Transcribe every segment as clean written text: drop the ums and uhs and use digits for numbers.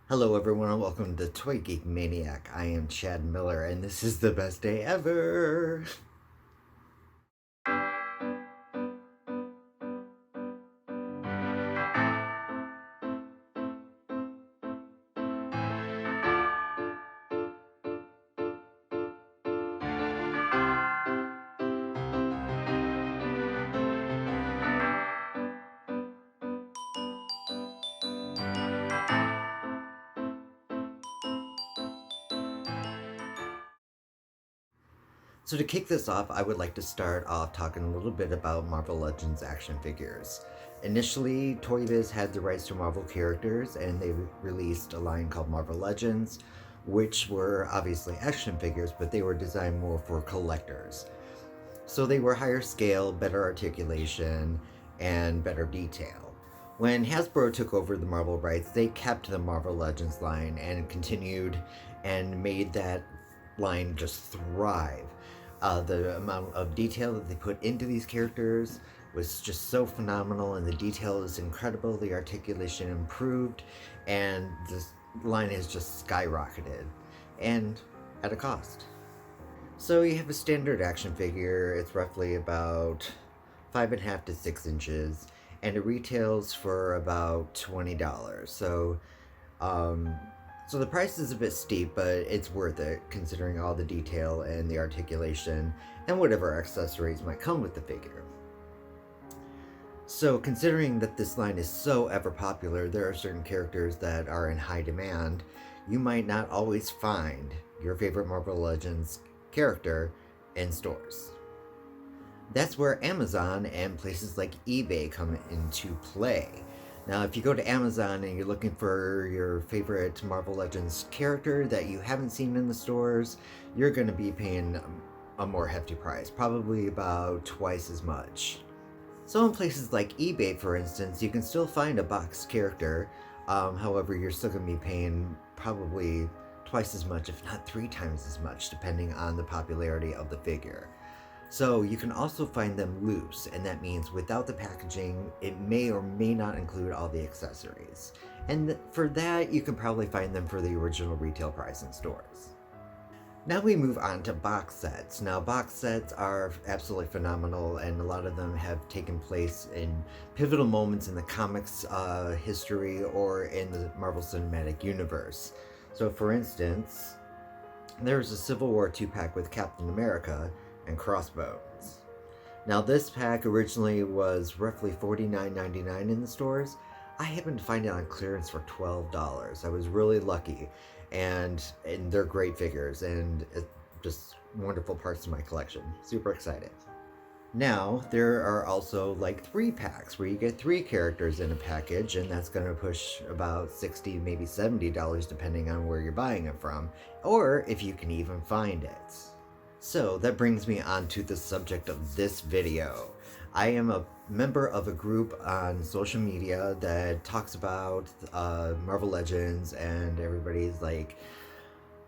Hello everyone and welcome to Toy Geek Maniac. I am Chad Miller and this is the best day ever! So to kick this off, I would like to start off talking a little bit about Marvel Legends action figures. Initially, Toy Biz had the rights to Marvel characters and they released a line called Marvel Legends, which were obviously action figures, but they were designed more for collectors. So they were higher scale, better articulation, and better detail. When Hasbro took over the Marvel rights, they kept the Marvel Legends line and continued and made that line just thrive. The amount of detail that they put into these characters was just so phenomenal, and the detail is incredible. The articulation improved, and this line has just skyrocketed, and at a cost. So you have a standard action figure. It's roughly about 5.5 to 6 inches, and it retails for about $20. Um, so the price is a bit steep, but it's worth it considering all the detail and the articulation and whatever accessories might come with the figure. So considering that this line is so ever popular, there are certain characters that are in high demand. You might not always find your favorite Marvel Legends character in stores. That's where Amazon and places like eBay come into play. Now, if you go to Amazon and you're looking for your favorite Marvel Legends character that you haven't seen in the stores, you're going to be paying a more hefty price, probably about twice as much. So in places like eBay, for instance, you can still find a boxed character. However, you're still going to be paying probably twice as much, if not 3 times as much, depending on the popularity of the figure. So you can also find them loose, and that means without the packaging, it may or may not include all the accessories. And for that, you can probably find them for the original retail price in stores. Now we move on to box sets. Now box sets are absolutely phenomenal, and a lot of them have taken place in pivotal moments in the comics history or in the Marvel Cinematic Universe. So for instance, there's a Civil War 2-pack with Captain America and Crossbones. Now this pack originally was roughly $49.99 in the stores. I happened to find it on clearance for $12. I was really lucky, and they're great figures and just wonderful parts of my collection. Super excited. Now, there are also like 3-packs where you get 3 characters in a package, and that's going to push about $60, maybe $70 depending on where you're buying it from, or if you can even find it. So that brings me on to the subject of this video. I am a member of a group on social media that talks about Marvel Legends and everybody's like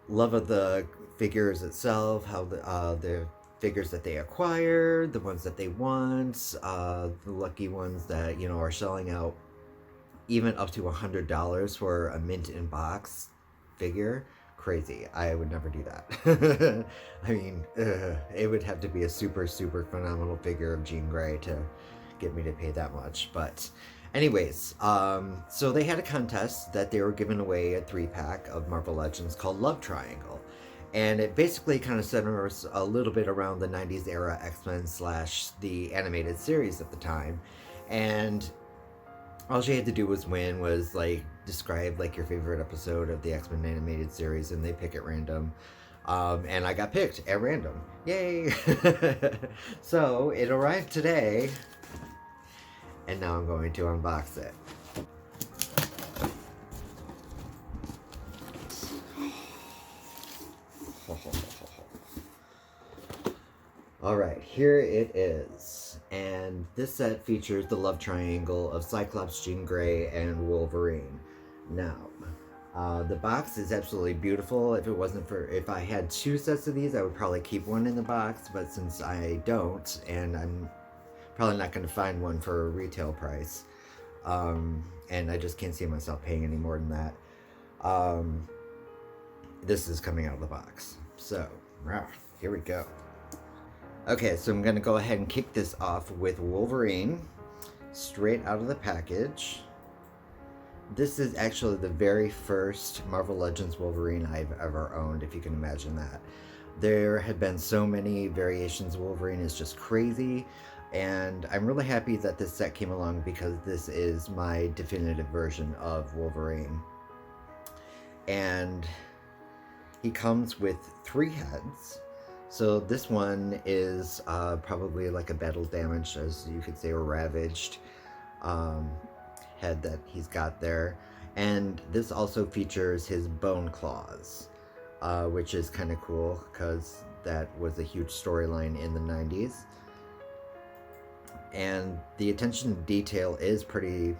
love of the figures itself, how the figures that they acquire, the ones that they want, the lucky ones that are selling out even up to $100 for a mint in box figure. Crazy. I would never do that. I mean, it would have to be a super phenomenal figure of Jean Grey to get me to pay that much. But anyways, so they had a contest that they were giving away a 3-pack of Marvel Legends called Love Triangle. And it basically kind of centers a little bit around the 90s era X-Men / the animated series at the time. And all she had to do was like describe like your favorite episode of the X-Men animated series, and they pick at random. And I got picked at random. Yay! So it arrived today, and now I'm going to unbox it. Alright, here it is. And this set features the love triangle of Cyclops, Jean Grey, and Wolverine. Now, the box is absolutely beautiful. If I had 2 sets of these, I would probably keep one in the box, but since I don't, and I'm probably not going to find one for a retail price, and I just can't see myself paying any more than that, Um, this is coming out of the box. So, here we go. Okay, so I'm going to go ahead and kick this off with Wolverine, straight out of the package. This is actually the very first Marvel Legends Wolverine I've ever owned, if you can imagine that. There had been so many variations of Wolverine, it's just crazy. And I'm really happy that this set came along because this is my definitive version of Wolverine. And he comes with 3 heads. So this one is probably like a battle damaged, as you could say, or ravaged head that he's got there. And this also features his bone claws, which is kind of cool because that was a huge storyline in the 90s. And the attention to detail is pretty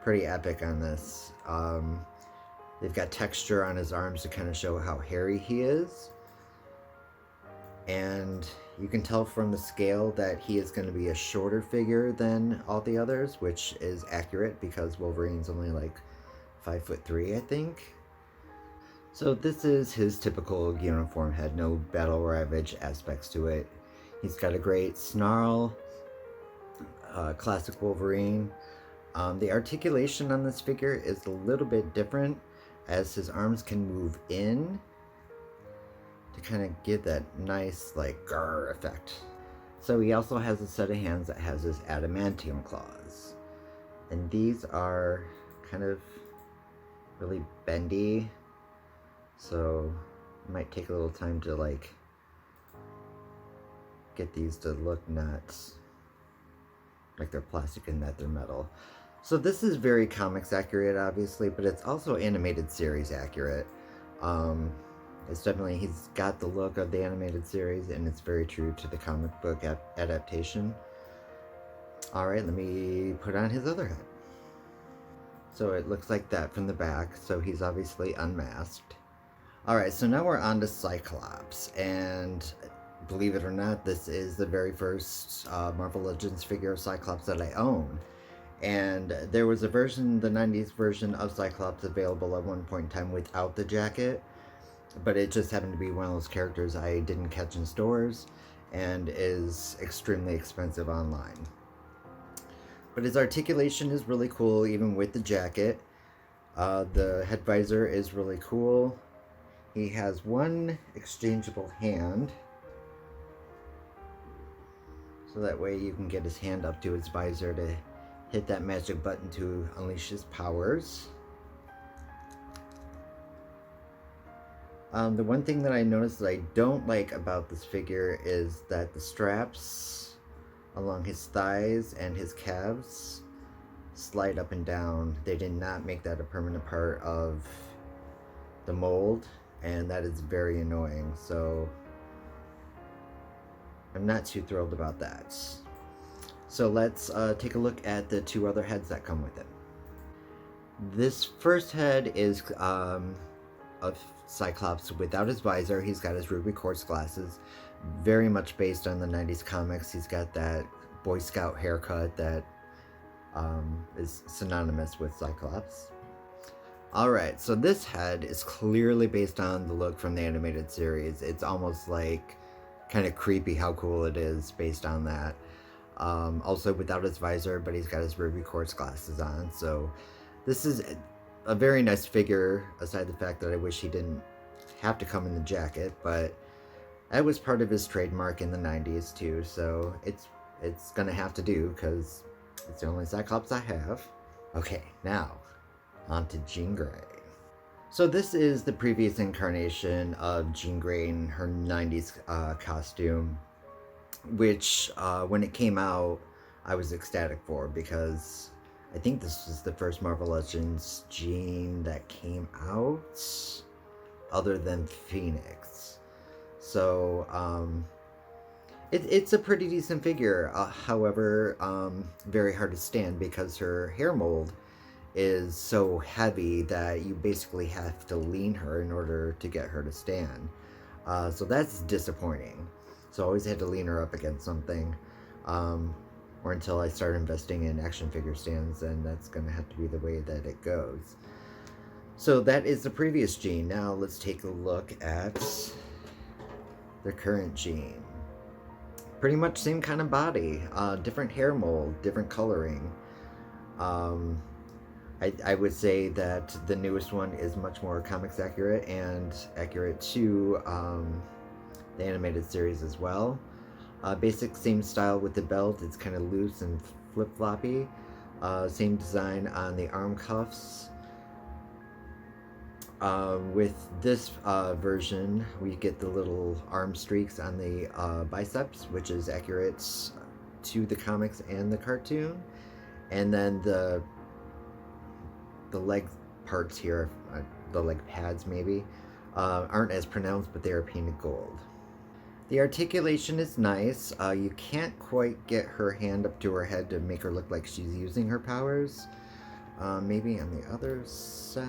epic on this. They've got texture on his arms to kind of show how hairy he is. And you can tell from the scale that he is going to be a shorter figure than all the others, which is accurate because Wolverine's only like 5'3", I think. So this is his typical uniform head, no battle ravage aspects to it. He's got a great snarl, classic Wolverine. The articulation on this figure is a little bit different, as his arms can move in to kind of give that nice like grr effect. So he also has a set of hands that has his adamantium claws, and these are kind of really bendy, so it might take a little time to like get these to look not like they're plastic and that they're metal. So this is very comics accurate, obviously, but it's also animated series accurate. It's definitely, he's got the look of the animated series, and it's very true to the comic book adaptation. Alright, let me put on his other head. So it looks like that from the back, so he's obviously unmasked. Alright, so now we're on to Cyclops, and believe it or not, this is the very first Marvel Legends figure of Cyclops that I own. And there was a version, the 90s version of Cyclops, available at one point in time without the jacket, but it just happened to be one of those characters I didn't catch in stores and is extremely expensive online. But his articulation is really cool, even with the jacket. The head visor is really cool. He has one exchangeable hand, so that way you can get his hand up to his visor to hit that magic button to unleash his powers. The one thing that I noticed that I don't like about this figure is that the straps along his thighs and his calves slide up and down. They did not make that a permanent part of the mold, and that is very annoying. So I'm not too thrilled about that. So let's take a look at the 2 other heads that come with it. This first head is of Cyclops without his visor. He's got his ruby quartz glasses, very much based on the 90s comics. He's got that Boy Scout haircut that is synonymous with Cyclops. Alright, so this head is clearly based on the look from the animated series. It's almost like kind of creepy how cool it is based on that. Also without his visor, but he's got his ruby quartz glasses on. So this is a very nice figure, aside the fact that I wish he didn't have to come in the jacket, but that was part of his trademark in the 90s too, so it's gonna have to do because it's the only Cyclops I have. Okay, now on to Jean Grey. So this is the previous incarnation of Jean Grey in her 90s costume, which when it came out I was ecstatic for, because I think this was the first Marvel Legends Jean that came out other than Phoenix. So it's a pretty decent figure. However, very hard to stand because her hair mold is so heavy that you basically have to lean her in order to get her to stand. So that's disappointing. So I always had to lean her up against something, or until I start investing in action figure stands, and that's going to have to be the way that it goes. So that is the previous Jean. Now let's take a look at the current Jean. Pretty much same kind of body, different hair mold, different coloring. Um, I would say that the newest one is much more comics accurate and accurate to the animated series as well. Basic same style with the belt. It's kind of loose and flip floppy. Same design on the arm cuffs. With this version, we get the little arm streaks on the biceps, which is accurate to the comics and the cartoon. And then the leg parts here, the leg pads maybe, aren't as pronounced, but they are painted gold. The articulation is nice. You can't quite get her hand up to her head to make her look like she's using her powers. Maybe on the other side.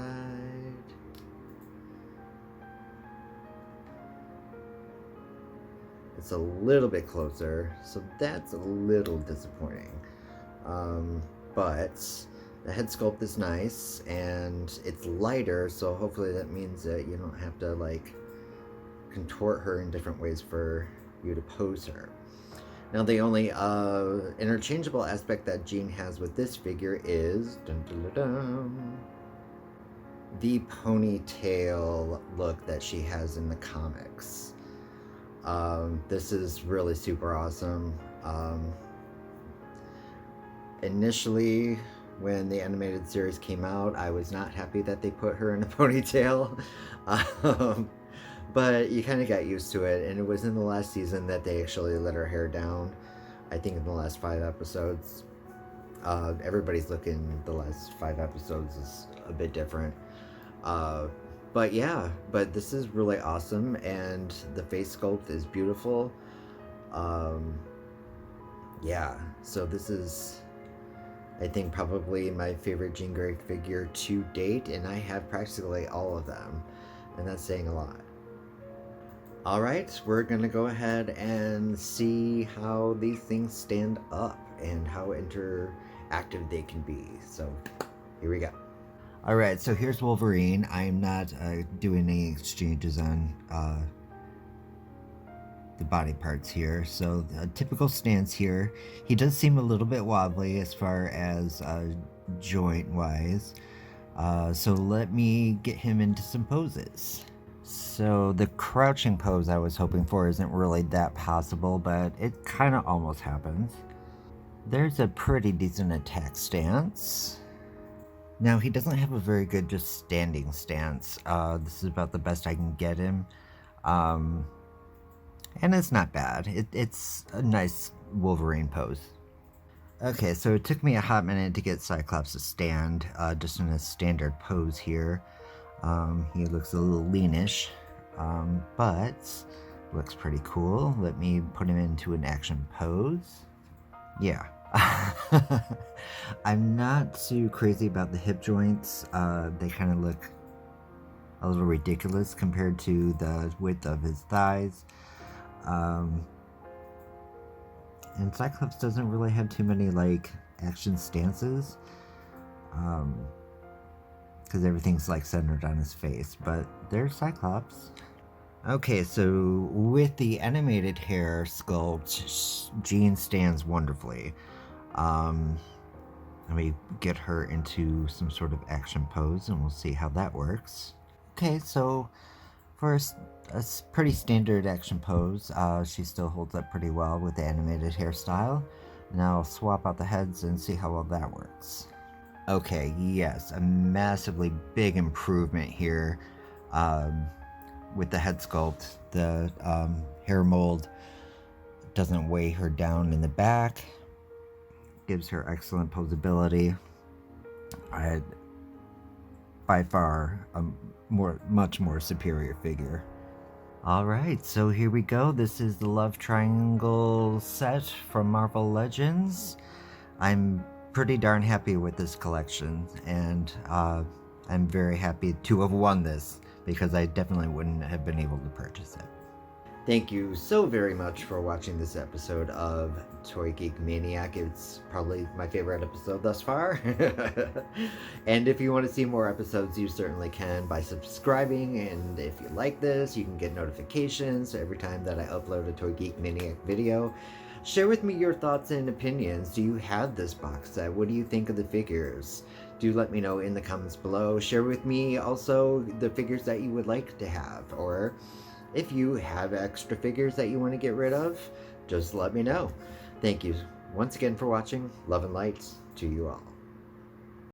It's a little bit closer, so that's a little disappointing. But the head sculpt is nice and it's lighter, so hopefully that means that you don't have to like contort her in different ways for you to pose her. Now, the only interchangeable aspect that Jean has with this figure is dun, dun, dun, dun, the ponytail look that she has in the comics. This is really super awesome. Initially, when the animated series came out, I was not happy that they put her in a ponytail. But you kind of got used to it, and it was in the last season that they actually let her hair down. I think in the last 5 episodes. Everybody's looking, the last 5 episodes is a bit different. But yeah, but this is really awesome, and the face sculpt is beautiful. Yeah, so this is, I think, probably my favorite Jean Grey figure to date, and I have practically all of them, and that's saying a lot. Alright, we're gonna go ahead and see how these things stand up and how interactive they can be. So, here we go. Alright, so here's Wolverine. I'm not doing any exchanges on the body parts here. So, the typical stance here. He does seem a little bit wobbly as far as joint-wise. So let me get him into some poses. So the crouching pose I was hoping for isn't really that possible, but it kind of almost happens. There's a pretty decent attack stance. Now, he doesn't have a very good just standing stance. This is about the best I can get him. And it's not bad. It's a nice Wolverine pose. Okay, so it took me a hot minute to get Cyclops to stand, just in a standard pose here. He looks a little leanish, but looks pretty cool. Let me put him into an action pose. Yeah. I'm not too crazy about the hip joints. They kind of look a little ridiculous compared to the width of his thighs. And Cyclops doesn't really have too many like action stances. Because everything's like centered on his face, but there's Cyclops. Okay, so with the animated hair sculpt, Jean stands wonderfully. Let me get her into some sort of action pose and we'll see how that works. Okay, so for a pretty standard action pose, she still holds up pretty well with the animated hairstyle. Now I'll swap out the heads and see how well that works. Okay, yes, a massively big improvement here with the head sculpt. The hair mold doesn't weigh her down in the back, gives her excellent posability. By far a much more superior figure. Alright, so here we go. This is the Love Triangle set from Marvel Legends. I'm pretty darn happy with this collection, and I'm very happy to have won this because I definitely wouldn't have been able to purchase it. Thank you so very much for watching this episode of Toy Geek Maniac. It's probably my favorite episode thus far. And if you want to see more episodes, you certainly can by subscribing. And if you like this, you can get notifications every time that I upload a Toy Geek Maniac video. Share with me your thoughts and opinions. Do you have this box set? What do you think of the figures? Do let me know in the comments below. Share with me also the figures that you would like to have, or if you have extra figures that you want to get rid of, just let me know. Thank you once again for watching. Love and lights to you all.